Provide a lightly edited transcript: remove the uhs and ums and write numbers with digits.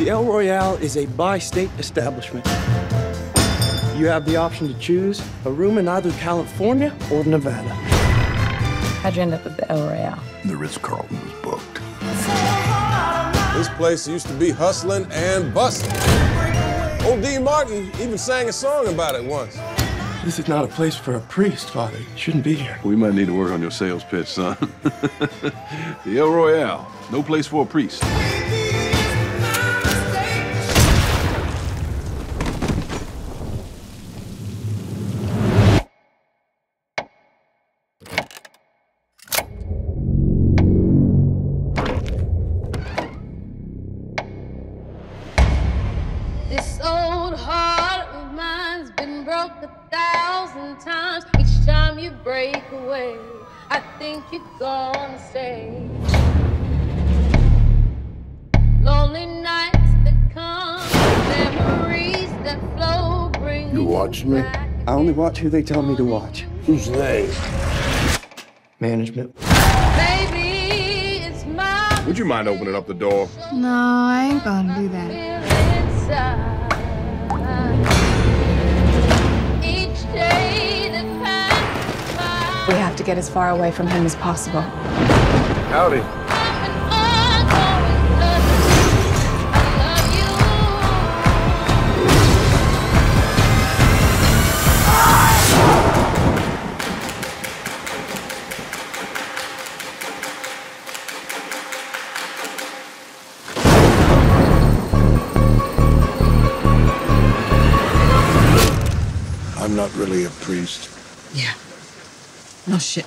The El Royale is a bi-state establishment. You have the option to choose a room in either California or Nevada. How'd you end up at the El Royale? The Ritz-Carlton was booked. This place used to be hustling and bustling. Old Dean Martin even sang a song about it once. This is not a place for a priest, Father. You shouldn't be here. We might need to work on your sales pitch, son. The El Royale, no place for a priest. This old heart of mine's been broke 1,000 times. Each time you break away, I think you're gonna stay. Lonely nights that come, memories that flow, bring You watch me? back. I only watch who they tell me to watch. Who's they? Management. Maybe it's my Would you mind opening up the door? No, I ain't gonna do that. inside. Each day that passes by, We have to get as far away from him as possible. Howdy. I'm an ongoing love. I love you. I'm not really a priest. Yeah. No shit.